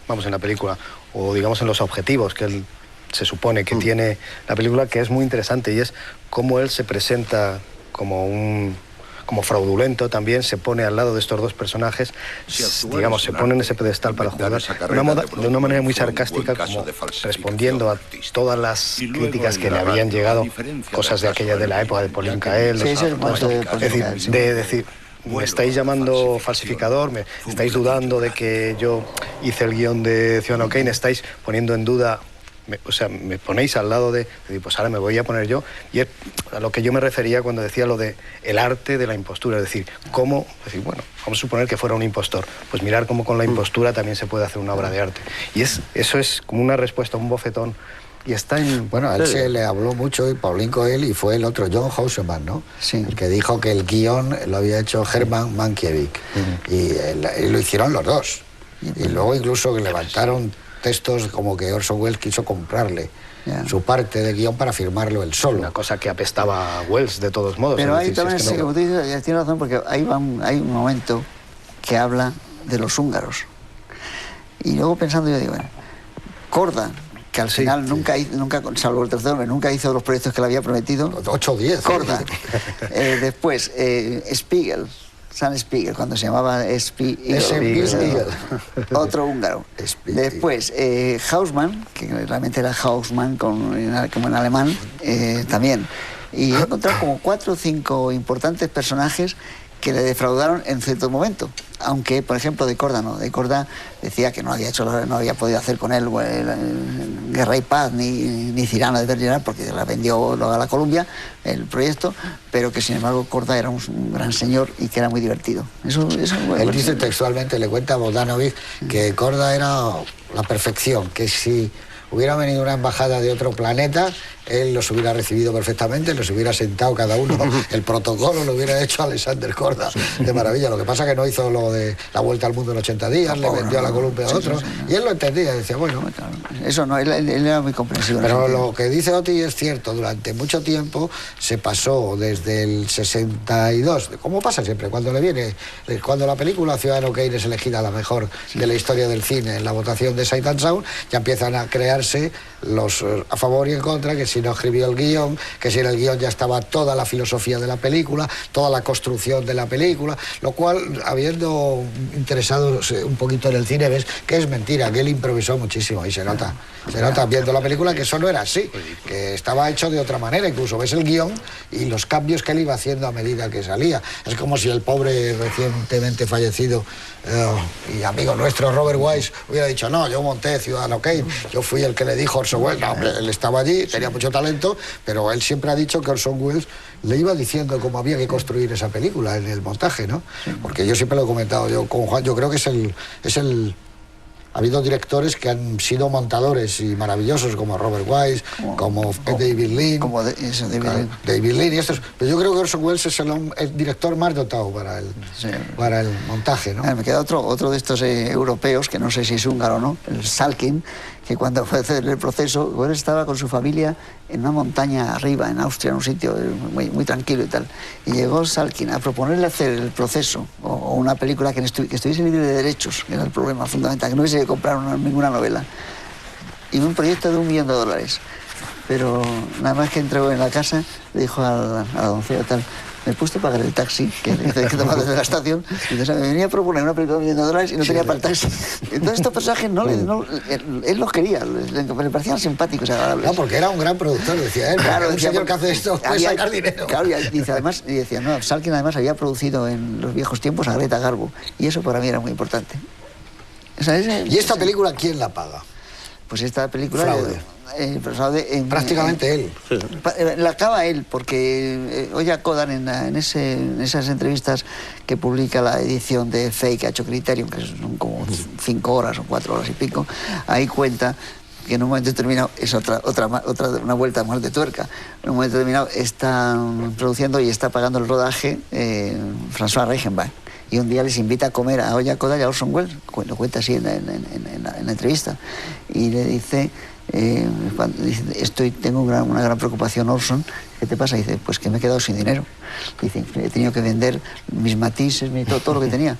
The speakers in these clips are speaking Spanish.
vamos, en la película, o digamos en los objetivos que él se supone que tiene la película, que es muy interesante, y es cómo él se presenta como fraudulento también, se pone al lado de estos dos personajes, digamos, se pone en ese pedestal para jugar de una manera muy sarcástica, como respondiendo a todas las críticas que le habían llegado, cosas de la época de Pauline Kael, de decir, me estáis llamando falsificador, me estáis dudando de que yo hice el guión de Ciudadano Kane, estáis poniendo en duda... me ponéis al lado de pues ahora me voy a poner yo, y es a lo que yo me refería cuando decía lo de el arte de la impostura, es decir, bueno, vamos a suponer que fuera un impostor, pues mirar cómo con la impostura también se puede hacer una obra de arte, y eso es como una respuesta, un bofetón, y está en... Bueno, a él se le habló mucho, y Pauline Kael, y fue el otro, John Houseman, ¿no? Sí. El que dijo que el guión lo había hecho Herman Mankiewicz, y lo hicieron los dos, y luego incluso que levantaron textos como que Orson Welles quiso comprarle su parte de guión para firmarlo él solo. Una cosa que apestaba a Welles de todos modos. Pero ahí también, como tú dices, tiene razón, porque hay un momento que habla de los húngaros. Y luego pensando yo digo, bueno, Korda, que al final nunca, salvo el tercer hombre, nunca hizo los proyectos que le había prometido. 8 o 10. Korda. Después, Spiegel. Sam Spiegel, cuando se llamaba Spiegel, otro húngaro. Después, Houseman, que realmente era Houseman como en alemán, también. Y he encontrado como 4 o 5 importantes personajes que le defraudaron en cierto momento. Aunque, por ejemplo, de Korda no. De Korda decía que no había podido hacer con él Guerra y Paz ni Cyrano de Bergerac, porque la vendió luego a la Columbia, el proyecto, pero que sin embargo Korda era un gran señor y que era muy divertido. Él dice textualmente, le cuenta a Bogdanovich, que Korda era la perfección, que si hubiera venido una embajada de otro planeta, él los hubiera recibido perfectamente, los hubiera sentado cada uno, el protocolo lo hubiera hecho Alexander Korda, de maravilla. Lo que pasa es que no hizo lo de la vuelta al mundo en 80 días, le vendió a la Columbia a otro, y él lo entendía, decía, bueno... Eso no, él era muy comprensivo. Pero lo que dice Oti es cierto, durante mucho tiempo se pasó desde el 62, como pasa siempre, cuando la película Ciudadano Kane es elegida la mejor de la historia del cine en la votación de Sight and Sound, ya empiezan a crearse los a favor y en contra, que si no escribió el guión, que si en el guión ya estaba toda la filosofía de la película, toda la construcción de la película, lo cual, habiendo interesado un poquito en el cine, ves que es mentira, que él improvisó muchísimo, y se nota viendo la película que eso no era así, que estaba hecho de otra manera. Incluso ves el guión y los cambios que él iba haciendo a medida que salía. Es como si el pobre recientemente fallecido y amigo nuestro Robert Wise hubiera dicho, no, yo monté Ciudadano Kane, yo fui el que le dijo a Orson Welles, no, hombre, él estaba allí, tenía mucho talento, pero él siempre ha dicho que Orson Welles le iba diciendo cómo había que construir esa película en el montaje, ¿no? Porque yo siempre lo he comentado, yo con Juan, yo creo que ha habido directores que han sido montadores y maravillosos, como Robert Wise, como David Lean. David Lean y estos. Pero yo creo que Orson Welles es el director más dotado para el montaje, ¿no? Me queda otro de estos europeos, que no sé si es húngaro o no, el Salkin, que cuando fue a hacer el proceso, él estaba con su familia en una montaña arriba, en Austria, en un sitio muy, muy tranquilo y tal. Y llegó Salkin a proponerle hacer el proceso, o una película que estuviese libre de derechos, que era el problema fundamental, que no hubiese que comprar ninguna novela. Y un proyecto de $1 millón. Pero nada más que entró en la casa, le dijo a la doncella tal, me he puesto a pagar el taxi que tomaba desde la estación, y entonces me venía a proponer una película de $1 millón y no tenía para el taxi. Entonces estos personajes él los quería, le parecían simpáticos, agradables. No, porque era un gran productor, decía él, claro, un señor que hace esto puede sacar dinero. Claro, y decía, no, Salkin además había producido en los viejos tiempos a Greta Garbo, y eso para mí era muy importante. ¿Y esta película quién la paga? Pues esta película... Fraude. Prácticamente él. La acaba él, porque Oya Kodan en esas entrevistas que publica la edición de Fake que ha hecho Criterion, que son como 5 horas o 4 horas y pico, ahí cuenta que en un momento determinado es una vuelta más de tuerca. En un momento determinado está produciendo y está pagando el rodaje François Reichenbach. Y un día les invita a comer a Oya Kodan y a Orson Welles, lo cuenta así en la entrevista, y le dice Dice, tengo una gran preocupación, Orson. ¿Qué te pasa? Dice, pues que me he quedado sin dinero. Dice, he tenido que vender mis matices, todo lo que tenía.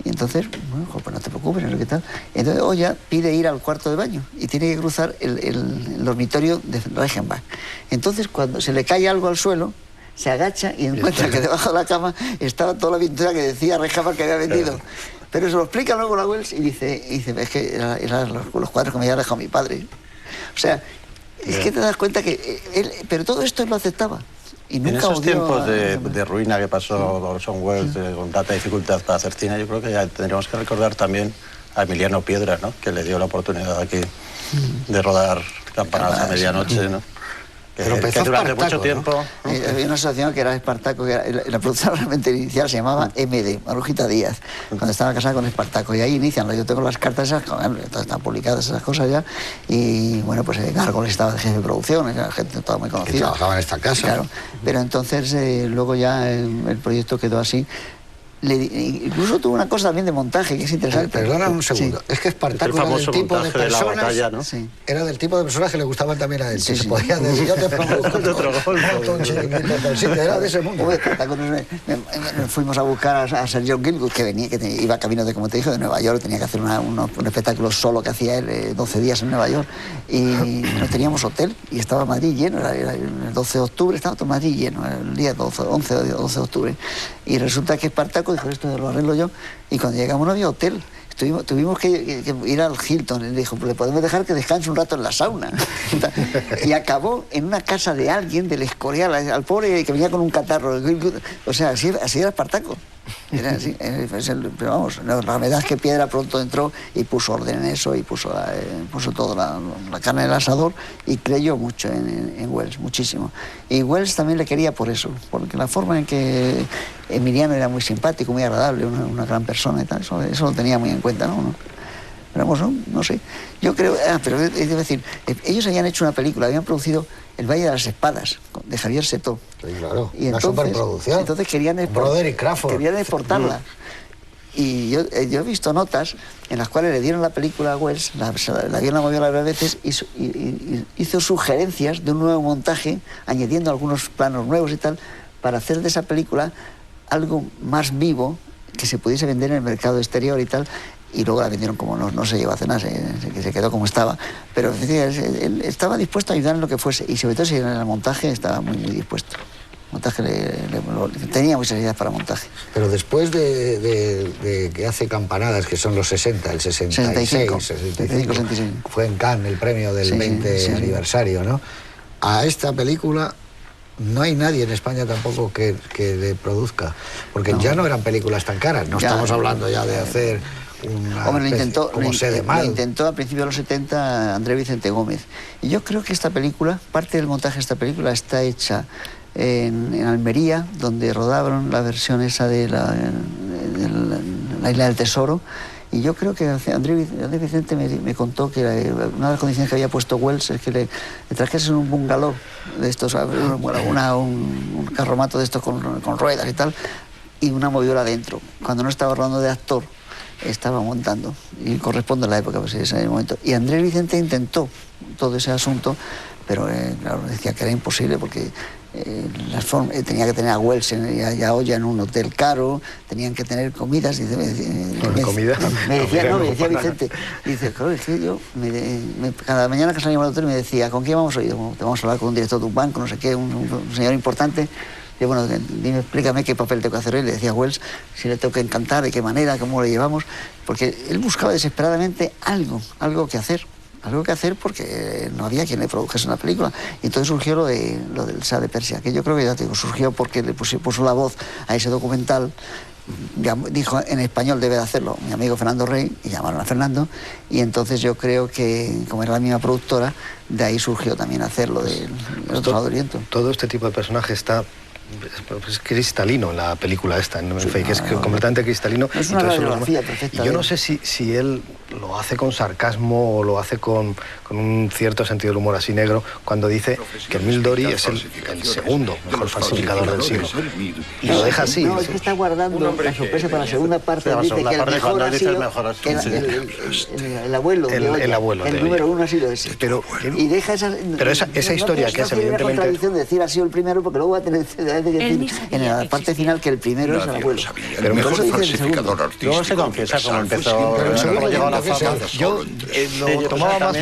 Y entonces, bueno, pues no te preocupes, no sé qué tal. Entonces Oya pide ir al cuarto de baño y tiene que cruzar el dormitorio de Reichenbach. Entonces, cuando se le cae algo al suelo, se agacha y encuentra que debajo de la cama estaba toda la pintura que decía Reichenbach que había vendido. Pero se lo explica luego la Wells y dice es que eran los cuadros que me había dejado mi padre. O sea, es que te das cuenta que él, pero todo esto él lo aceptaba. Y nunca en esos tiempos a... de ruina que pasó Orson Welles, con tanta dificultad para hacer cine, yo creo que ya tendríamos que recordar también a Emiliano Piedra, ¿no? Que le dio la oportunidad aquí de rodar Campanadas a medianoche, ¿no? Pero que durante mucho tiempo... ¿no? Había una asociación que era Espartaco, que la productora realmente inicial se llamaba MD, Marujita Díaz, cuando estaba casada con Espartaco, y ahí inician. Yo tengo las cartas esas, están publicadas esas cosas ya, y bueno, pues Gárgoles estaba de jefe de producción, era gente toda muy conocida. Que trabajaba en esta casa. Claro, pero entonces luego ya el proyecto quedó así. Incluso tuvo una cosa también de montaje que es interesante. Perdona un segundo. Sí. Es que Espartaco era del tipo de personas, de la batalla, ¿no? Sí. Era del tipo de personas que le gustaban también a él. Sí, se podía decir, yo te produzco un chiringuito del sitio, era de ese mundo. Espartaco, fuimos a buscar a Sir John Gielgud, que iba camino de, como te dije, de Nueva York, tenía que hacer un espectáculo solo que hacía él, 12 días en Nueva York, y no teníamos hotel, y estaba Madrid lleno, era el 12 de octubre, estaba todo Madrid lleno, el día 11 de octubre, y resulta que Espartaco dijo, esto lo arreglo yo, y cuando llegamos no había hotel. Tuvimos que ir al Hilton, y le dijo, pues le podemos dejar que descanse un rato en la sauna. Y acabó en una casa de alguien, del Escorial, al pobre que venía con un catarro. O sea, así era Espartaco. Era así, pero vamos, la verdad es que Piedra pronto entró y puso orden en eso, y puso toda la carne en el asador, y creyó mucho en Welles, muchísimo. Y Welles también le quería por eso, porque la forma en que Emiliano era muy simpático, muy agradable, una gran persona y tal, eso lo tenía muy en cuenta, ¿no? Pero vamos, no sé. Yo creo, pero es decir, ellos habían hecho una película, habían producido El Valle de las Espadas, de Javier Setó. Sí, claro, y una superproducción. Entonces querían exportarla. Y yo he visto notas en las cuales le dieron la película a Welles, la movió varias veces, y hizo sugerencias de un nuevo montaje, añadiendo algunos planos nuevos y tal, para hacer de esa película algo más vivo, que se pudiese vender en el mercado exterior y tal. Y luego la vendieron como no se llevó a cenar, se quedó como estaba. Pero él estaba dispuesto a ayudar en lo que fuese, y sobre todo si en el montaje estaba muy, muy dispuesto. Montaje tenía muchas ideas para montaje. Pero después de que hace Campanadas, que son los 60, el 65, 66, fue en Cannes el premio del 20 aniversario, ¿no? A esta película no hay nadie en España tampoco que le produzca, porque ya no eran películas tan caras, no estamos hablando ya de hacer... Hombre, lo intentó a principios de los 70 Andrés Vicente Gómez. Y yo creo que esta película, parte del montaje de esta película está hecha en Almería, donde rodaron la versión esa de la Isla del Tesoro. Y yo creo que Andrés Vicente me contó que una de las condiciones que había puesto Welles es que le trajesen un bungalow de estos, un carromato de estos con ruedas y tal, y una moviola dentro. Cuando no estaba rodando de actor, estaba montando, y corresponde a la época, pues ese momento. Y Andrés Vicente intentó todo ese asunto, pero claro, decía que era imposible, porque tenía que tener a Welles y a Oya en un hotel caro, tenían que tener comidas. Me decía Vicente, dice, claro, es que yo, cada mañana que salíamos del hotel me decía, ¿con quién vamos hoy? Te vamos a hablar con un director de un banco, no sé qué, un señor importante. Y bueno, dime, explícame qué papel tengo que hacer hoy. Le decía a Welles si le tengo que encantar, de qué manera, cómo lo llevamos, porque él buscaba desesperadamente algo que hacer porque no había quien le produjese una película. Y entonces surgió lo del Shah de Persia, que yo creo que ya te digo, surgió porque le puso la voz a ese documental. Dijo en español debe de hacerlo mi amigo Fernando Rey, y llamaron a Fernando, y entonces yo creo que, como era la misma productora, de ahí surgió también hacerlo del otro lado del viento. Todo este tipo de personaje está... Es cristalino en la película esta, en Fake, es completamente cristalino. Es una radiografía perfecta. Y yo no sé si él lo hace con sarcasmo o lo hace con un cierto sentido del humor así negro cuando dice que el Mil-Dori es el segundo mejor falsificador del siglo. Y lo deja así. No, es que está guardando la sorpresa para la segunda parte. Sí, la Dice segunda que el parte, mejor cuando ha dice sido el mejor ha sido, el abuelo. El abuelo. El número uno ha sido ese. Pero, y deja esa, pero esa historia que es evidentemente... No contradicción de decir ha sido el primero, porque luego va a tener que decir en la parte final que el primero es el abuelo. Pero mejor falsificador artístico. Luego se confiesa cómo empezó, cómo llegó a la fama. Yo lo tomaba más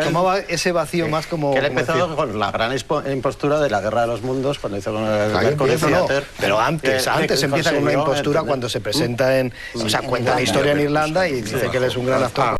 tomaba ese vacío más como... Que él empezó con la gran impostura de la Guerra de los Mundos, cuando hizo con el Mercury Theatre. Pero antes empieza con una impostura cuando se presenta en... O sea, cuenta la historia en Irlanda y dice que él es un gran actor.